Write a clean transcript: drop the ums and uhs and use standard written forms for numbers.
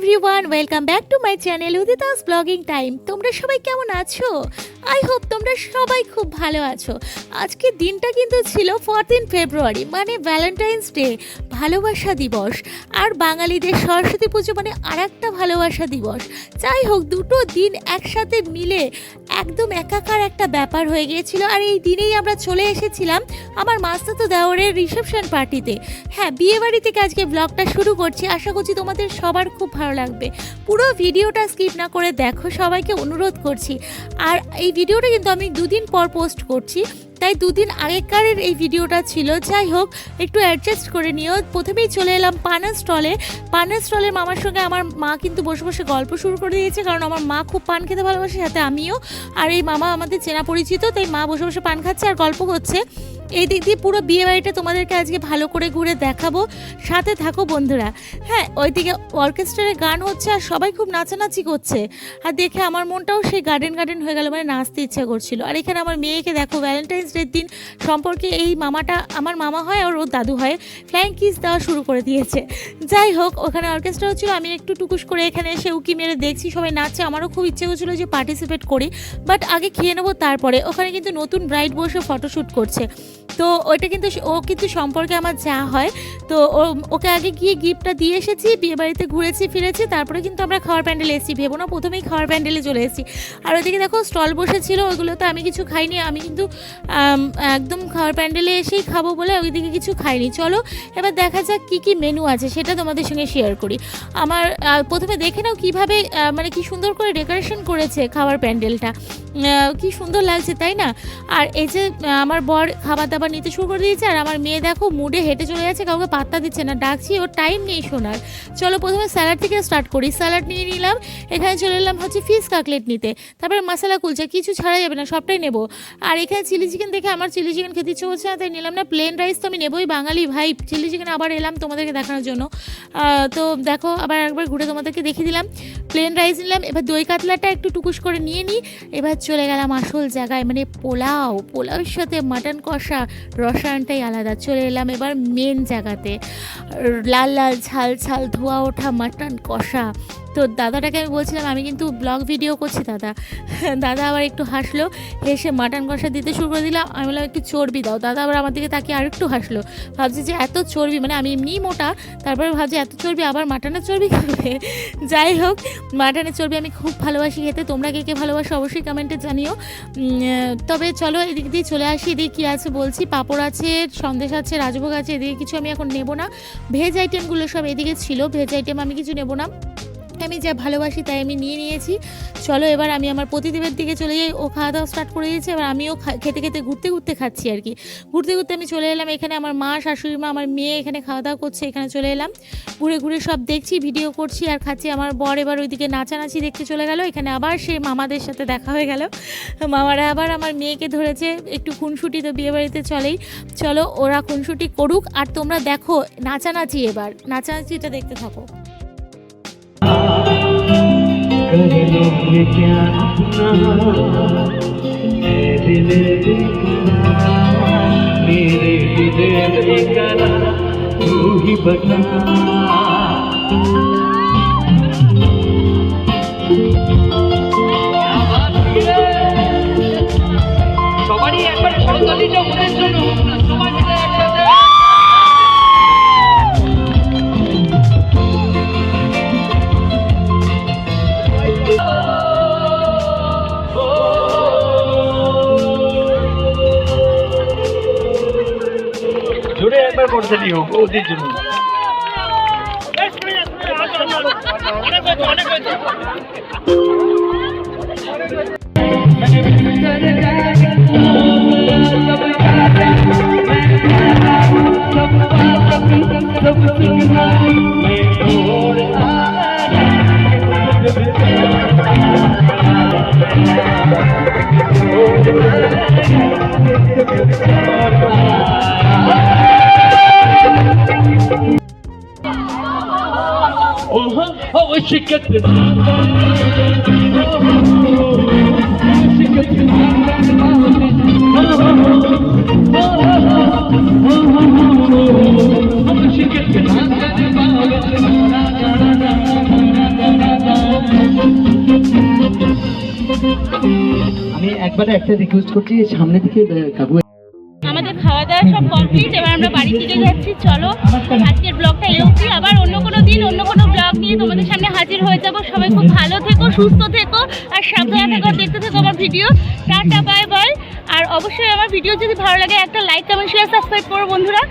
Everyone, welcome back to my channel উদিতাস blogging time. তোমরা সবাই কেমন আছো? আই হোপ তোমরা সবাই খুব ভালো আছো। আজকের দিনটা কিন্তু ছিল 14 ফেব্রুয়ারি, মানে ভ্যালেন্টাইন্স ডে, ভালোবাসা দিবস। আর বাঙালিদের সরস্বতী পুজো মানে আর একটা ভালোবাসা দিবস। যাই হোক, দুটো দিন একসাথে মিলে একদম একাকার একটা ব্যাপার হয়ে গিয়েছিল। আর এই দিনেই আমরা চলে এসেছিলাম আমার মাস্তাতো দেওরের রিসেপশন পার্টিতে। হ্যাঁ, বিয়ে বাড়ি থেকে আজকে ব্লগটা শুরু করছি। আশা করছি তোমাদের সবার খুব ভালো লাগবে। পুরো ভিডিওটা স্কিপ না করে দেখো, সবাইকে অনুরোধ করছি। আর এই ভিডিওটা কিন্তু আমি দুদিন পর পোস্ট করছি, তাই দুদিন আগেকারের এই ভিডিওটা ছিল। যাই হোক, একটু অ্যাডজাস্ট করে নিও। প্রথমেই চলে এলাম পানের স্টলে। পানের স্টলের মামার সঙ্গে আমার মা কিন্তু বসে বসে গল্প শুরু করে দিয়েছে, কারণ আমার মা খুব পান খেতে ভালোবাসে, সাথে আমিও। আর এই মামা আমাদের চেনা পরিচিত, তাই মা বসে বসে পান খাচ্ছে আর গল্প করছে। এই দিক দিয়ে পুরো বিয়ে বাড়িটা তোমাদেরকে আজকে ভালো করে ঘুরে দেখাবো, সাথে থাকো বন্ধুরা। হ্যাঁ, ওইদিকে অর্কেস্ট্রারে গান হচ্ছে আর সবাই খুব নাচানাচি করছে। আর দেখে আমার মনটাও সেই গার্ডেন গার্ডেন হয়ে গেল, মানে নাচতে ইচ্ছা করছিল। আর এখানে আমার মেয়েকে দেখো, ভ্যালেন্টাইন্স ডের দিন সম্পর্কে এই মামাটা আমার মামা হয় আর ওর দাদু হয়, ফ্লাইং কিস দেওয়া শুরু করে দিয়েছে। যাই হোক, ওখানে অর্কেস্ট্রা হচ্ছিলো, আমি একটু টুকুস করে এখানে এসে উকি মেরে দেখছি সবাই নাচছে। আমারও খুব ইচ্ছে হচ্ছিলো যে পার্টিসিপেট করি, বাট আগে খেয়ে নেবো তারপরে। ওখানে কিন্তু নতুন ব্রাইড বসে ফটোশ্যুট করছে, তো ওইটা কিন্তু ও কিন্তু সম্পর্কে আমার যা হয়। তো ওকে আগে গিয়ে গিফটটা দিয়ে এসেছি, বিয়ে বাড়িতে ঘুরেছি ফিরেছি, তারপরে কিন্তু আমরা খাওয়ার প্যান্ডেলে এসেছি। ভেবো না প্রথমেই খাওয়ার প্যান্ডেলে চলে এসেছি। আর ওইদিকে দেখো স্টল বসেছিল, ওইগুলোতে আমি কিছু খাইনি। আমি কিন্তু একদম খাওয়ার প্যান্ডেলে এসেই খাবো বলে ওইদিকে কিছু খাইনি। চলো এবার দেখা যাক কী কী মেনু আছে, সেটা তোমাদের সঙ্গে শেয়ার করি। আমার প্রথমে দেখে নাও কীভাবে মানে কি সুন্দর করে ডেকোরেশন করেছে খাওয়ার প্যান্ডেলটা, কি সুন্দর লাগছে, তাই না? আর এই যে আমার বর খাবার দাবার নিতে শুরু করে দিয়েছে, আর আমার মেয়ে দেখো মুডে হেঁটে চলে যাচ্ছে, কাউকে পাত্তা দিচ্ছে না। ডাকছি, ওর টাইম নেই শোনার। চলো প্রথমে স্যালাড থেকে স্টার্ট করি। স্যালাড নিয়ে নিলাম, এখানে চলে এলাম হচ্ছে ফিশ কাটলেট নিতে। তারপরে মশলা কুলচা, কিছু ছাড়া যাবে না, সবটাই নেবো। আর এখানে চিলি চিকেন দেখে আমার চিলি চিকেন খেতে ইচ্ছে করছে না, তাই নিলাম না। প্লেন রাইস তো আমি নেবোই, বাঙালি ভাই। চিলি চিকেন আবার এলাম তোমাদেরকে দেখানোর জন্য। তো দেখো, আবার একবার ঘুরে তোমাদেরকে দেখিয়ে দিলাম। প্লেন রাইস নিলাম। এবার দই কাতলাটা একটু টুকুস করে নিয়ে নিই। এবার চলে গেলাম আসল জায়গায়, মানে পোলাওয়ের সাথে মাটন কষা, রসায়নটাই আলাদা। চলে এলাম এবার মেন জায়গাতে, লাল লাল ঝাল ঝাল ধোয়া ওঠা মাটন কষা। তো দাদাটাকে আমি বলছিলাম আমি কিন্তু ব্লগ ভিডিও করছি দাদা আবার একটু হাসলো, হেসে মাটন কষা দিতে শুরু করে দিলাম। আমি বললাম একটু চর্বি দাও। দাদা আবার আমার দিকে তাকিয়ে আরেকটু হাসলো, ভাবছি যে এত চর্বি, মানে আমি এমনিই মোটা, তারপরে ভাবছি এত চর্বি, আবার মাটনের চর্বি খাবে। যাই হোক, মাটনের চর্বি আমি খুব ভালোবাসি খেতে। তোমরা কে কে ভালোবাসো অবশ্যই কমেন্টে জানিও। তবে চলো এদিক দিয়ে চলে আসি। এদিকে কী আছে বলছি, পাঁপড় আছে, সন্দেশ আছে, রাজভোগ আছে। এদিকে কিছু আমি এখন নেবো না, ভেজ আইটেমগুলো সব এদিকে ছিল। ভেজ আইটেম আমি কিছু নেবো না, আমি যা ভালোবাসি তাই আমি নিয়েছি। চলো এবার আমি আমার প্রতিদেবের দিকে চলে যাই। ও খাওয়া দাওয়া স্টার্ট করে দিয়েছে, এবার আমিও খেতে খেতে ঘুরতে খাচ্ছি আর কি। ঘুরতে আমি চলে এলাম এখানে। আমার মা, শাশুড়ি মা, আমার মেয়ে এখানে খাওয়া দাওয়া করছে। এখানে চলে এলাম, ঘুরে সব দেখছি, ভিডিও করছি আর খাচ্ছি। আমার বর এবার ওইদিকে নাচানাচি দেখতে চলে গেল। এখানে আবার সে মামাদের সাথে দেখা হয়ে গেল। মামারা আবার আমার মেয়েকে ধরেছে একটু খুনসুটি, তো বিয়ে বাড়িতে চলেই। চলো ওরা খুনসুটি করুক, আর তোমরা দেখো নাচানাচি। এবার নাচানাচিটা দেখতে থাকো। कर लोगे क्या अपना ऐ दिल बेकरार, मेरे दिल बेकरार, तू ही बता। সবারই একবার করতালিটা মনের জন্য হোক না, সবাই মিলে একসাথে। জোরে একবার করতালি হোক ওদের জন্য। şirket আমি একবারে একটা রিকোয়েস্ট করছি, সামনে থেকে কাকু। আমাদের খাওয়া দাওয়া সব কমপ্লিট, এবার আমরা বাড়ি ফিরে যাচ্ছি। চলো আজকের ব্লগটা এই অবধি, আবার অন্য কোনো দিন অন্য কোনো ব্লগ নিয়ে তোমাদের সামনে হাজির হয়ে যাবো। সবাই খুব ভালো থেকো, সুস্থ থেকো আর সাবধানে থেকো, দেখতে থেকো আমার ভিডিও। Tata, bye bye. আর অবশ্যই আমার ভিডিও যদি ভালো লাগে একটা লাইক, কমেন্ট, শেয়ার, সাবস্ক্রাইব করো বন্ধুরা।